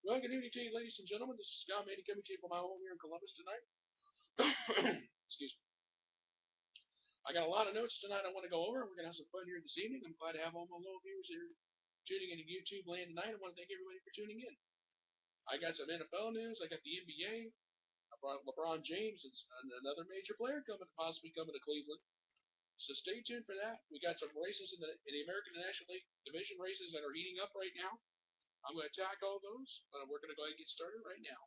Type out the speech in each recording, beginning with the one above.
Well, good evening to you, ladies and gentlemen. This is Scott Manny coming to you from my home here in Columbus tonight. Excuse me. I got a lot of notes tonight I want to go over. We're going to have some fun here this evening. I'm glad to have all my little viewers here tuning into YouTube land tonight. I want to thank everybody for tuning in. I got some NFL news. I got the NBA. I brought LeBron James and another major player possibly coming to Cleveland. So stay tuned for that. We got some races in the American National League division races that are heating up right now. I'm going to attack all those, but we're going to go ahead and get started right now.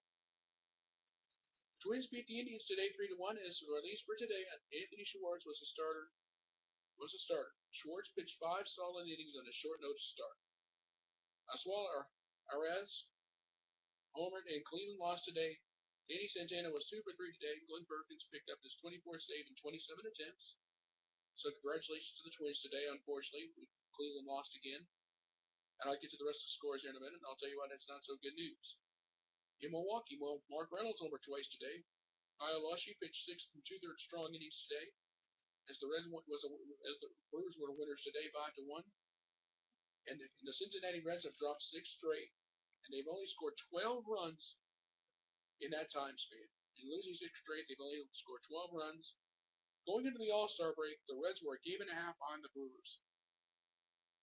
Twins beat the Indians today 3-1 as released for today. Anthony Schwartz was a starter. Schwartz pitched 5 solid innings on a short notice start. Oswald Arez homered and Cleveland lost today. Danny Santana was 2 for 3 today. Glenn Perkins picked up his 24th save in 27 attempts. So congratulations to the Twins today. Unfortunately, Cleveland lost again. And I'll get to the rest of the scores here in a minute, and I'll tell you why that's not so good news. In Milwaukee, Mark Reynolds homered twice today. Kyle Lushy pitched 6 2/3 strong innings today, as the Brewers were winners today, 5-1. And the Cincinnati Reds have dropped 6 straight, and they've only scored 12 runs in that time span. In losing 6 straight, they've only scored 12 runs. Going into the All-Star break, the Reds were a game and a half on the Brewers.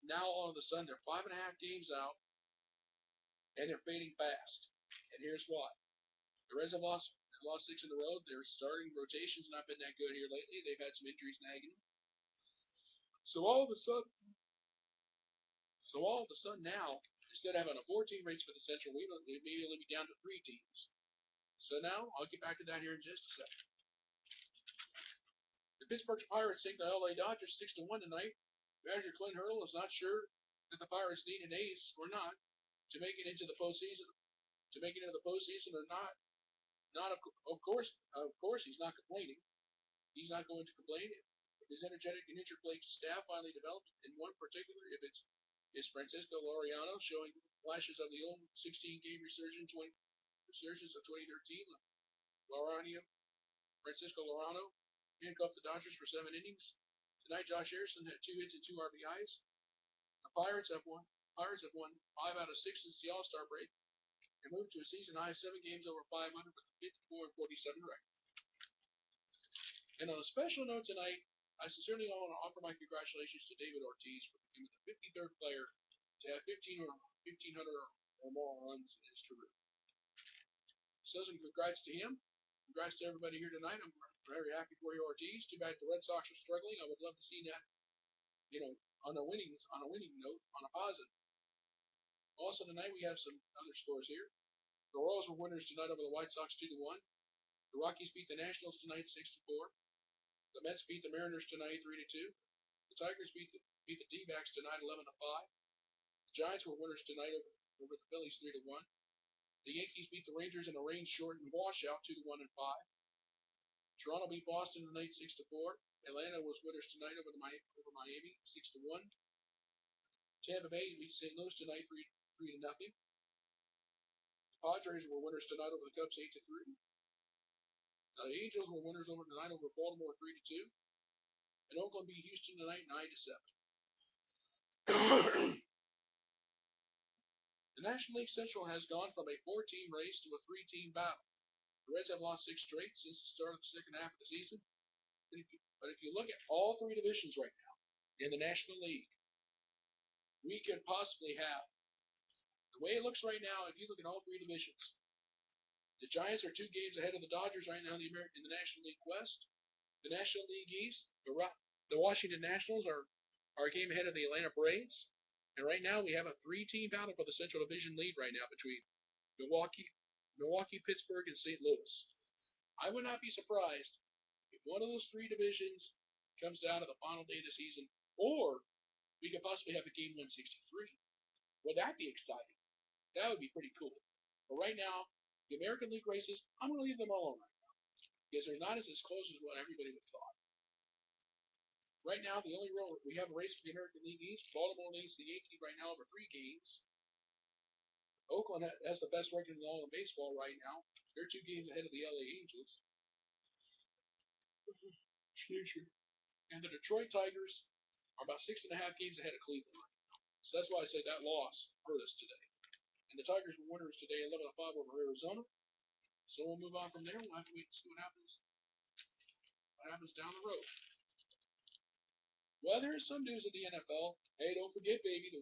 Now all of a sudden they're 5.5 games out, and they're fading fast. And here's why: the Reds have lost 6 in a row. Their starting rotation's not been that good here lately. They've had some injuries nagging them. So all of a sudden now, instead of having a 4-team race for the Central, we may only be down to 3 teams. So now I'll get back to that here in just a second. The Pittsburgh Pirates take the LA Dodgers 6-1 tonight. Manager Clint Hurdle is not sure that the Pirates need an ace or not to make it into the postseason. Or not. Of course, he's not complaining. He's not going to complain. His energetic and interplayed staff finally developed. In one particular, if it's Francisco Laureano showing flashes of the old 16-game resurgence of 2013. Francisco Laureano handcuffed the Dodgers for 7 innings. Tonight, Josh Harrison had 2 hits and 2 RBIs. The Pirates have won 5 out of 6 since the All-Star break and moved to a season high 7 games over 500 with a 54-47 record. And on a special note tonight, I sincerely want to offer my congratulations to David Ortiz for becoming the 53rd player to have 1,500 or more runs in his career. So some congrats to him. Congrats to everybody here tonight. I'm very happy for you, Ortiz. Too bad the Red Sox are struggling. I would love to see that, on a winning note, on a positive. Also tonight we have some other scores here. The Royals were winners tonight over the White Sox 2-1. The Rockies beat the Nationals tonight 6-4. The Mets beat the Mariners tonight 3-2. The Tigers beat the D-backs tonight 11-5. The Giants were winners tonight over the Phillies 3-1. The Yankees beat the Rangers in a rain-shortened washout 2-1 and 5. Toronto beat Boston tonight 6-4. Atlanta was winners tonight over Miami 6-1. Tampa Bay beat St. Louis tonight 3-0. The Padres were winners tonight over the Cubs 8-3. The Angels were winners tonight over Baltimore 3-2. And Oakland beat Houston tonight 9-7. The National League Central has gone from a 4-team race to a 3-team battle. The Reds have lost 6 straight since the start of the second half of the season. But if you look at all 3 divisions right now in the National League, we could possibly have, the way it looks right now, if you look at all 3 divisions, the Giants are 2 games ahead of the Dodgers right now in the National League West. The National League East, the Washington Nationals are a game ahead of the Atlanta Braves. And right now we have a 3-team battle for the Central Division lead right now between Milwaukee, Pittsburgh, and St. Louis. I would not be surprised if one of those 3 divisions comes down to the final day of the season, or we could possibly have a Game 163. Would that be exciting? That would be pretty cool. But right now, the American League races, I'm going to leave them all alone right now, because they're not as close as what everybody would have thought. Right now, we have a race for the American League East. Baltimore leads the Yankees right now over 3 games. Oakland has the best record in all of baseball right now. They're 2 games ahead of the LA Angels. And the Detroit Tigers are about 6.5 games ahead of Cleveland right now. So that's why I say that loss hurt us today. And And the Tigers were winners today, 11-5 over Arizona. So we'll move on from there. We'll have to wait and see what happens down the road. Well, there is some news in the NFL. Hey, don't forget, baby, the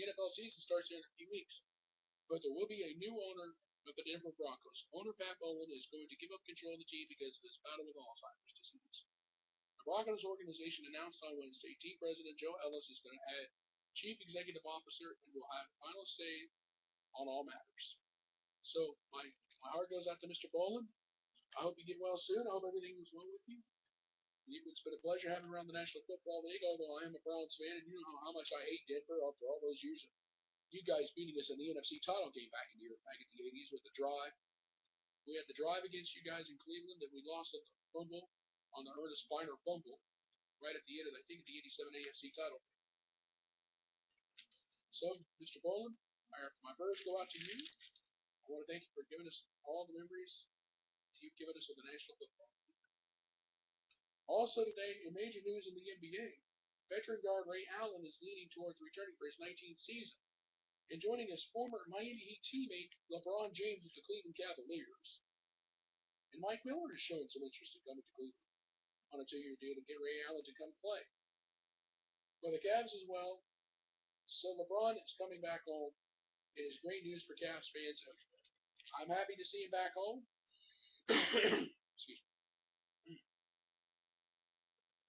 NFL season starts here in a few weeks. But there will be a new owner of the Denver Broncos. Owner Pat Bowlen is going to give up control of the team because of his battle with Alzheimer's disease. The Broncos organization announced on Wednesday team president Joe Ellis is going to add chief executive officer and will have final say on all matters. So my heart goes out to Mr. Bowlen. I hope you get well soon. I hope everything goes well with you. It's been a pleasure having around the National Football League, although I am a Browns fan, and you know how much I hate Denver after all those years of you guys beating us in the NFC title game back in the 80s with the drive. We had the drive against you guys in Cleveland that we lost at the fumble on the Ernest Biner fumble right at the end of, I think, the 87 AFC title game. So, Mr. Bowlen, my prayers go out to you. I want to thank you for giving us all the memories you've given us of the National Football League. Also today, in major news in the NBA, veteran guard Ray Allen is leaning towards returning for his 19th season and joining his former Miami Heat teammate LeBron James with the Cleveland Cavaliers. And Mike Miller is showing some interest in coming to Cleveland on a 2-year deal to get Ray Allen to come play for the Cavs as well. So LeBron is coming back home. It is great news for Cavs fans. I'm happy to see him back home. Excuse me.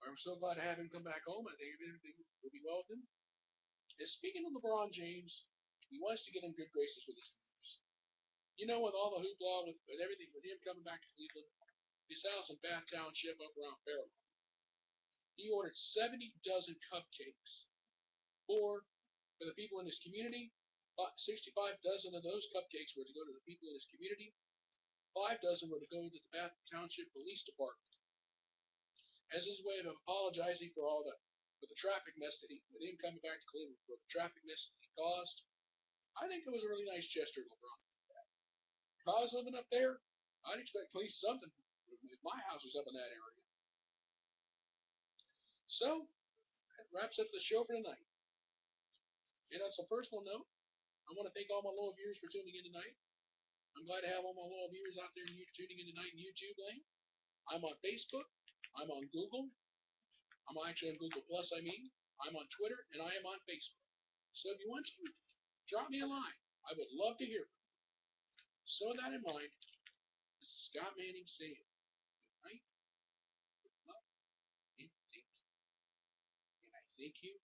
I'm so glad to have him come back home. I think everything will be well with him. And speaking of LeBron James, he wants to get in good graces with his moves. You know, with all the hoopla, with everything, with him coming back to Cleveland, his house in Bath Township up around Fairlawn, he ordered 70 dozen cupcakes for the people in his community. 65 dozen of those cupcakes were to go to the people in his community. 5 dozen were to go to the Bath Township Police Department as his way of apologizing for the traffic mess with him coming back to Cleveland, for the traffic mess that he caused. I think it was a really nice gesture, LeBron. If I was living up there, I'd expect at least something if my house was up in that area. So, that wraps up the show for tonight. And on some personal note, I want to thank all my loyal viewers for tuning in tonight. I'm glad to have all my loyal viewers out there tuning in tonight in YouTube land. I'm on Facebook. I'm on Google. I'm actually on Google Plus, I'm on Twitter, and I am on Facebook. So if you want to, drop me a line. I would love to hear from you. So with that in mind, this is Scott Manning saying good night, good luck, and thank you. And I thank you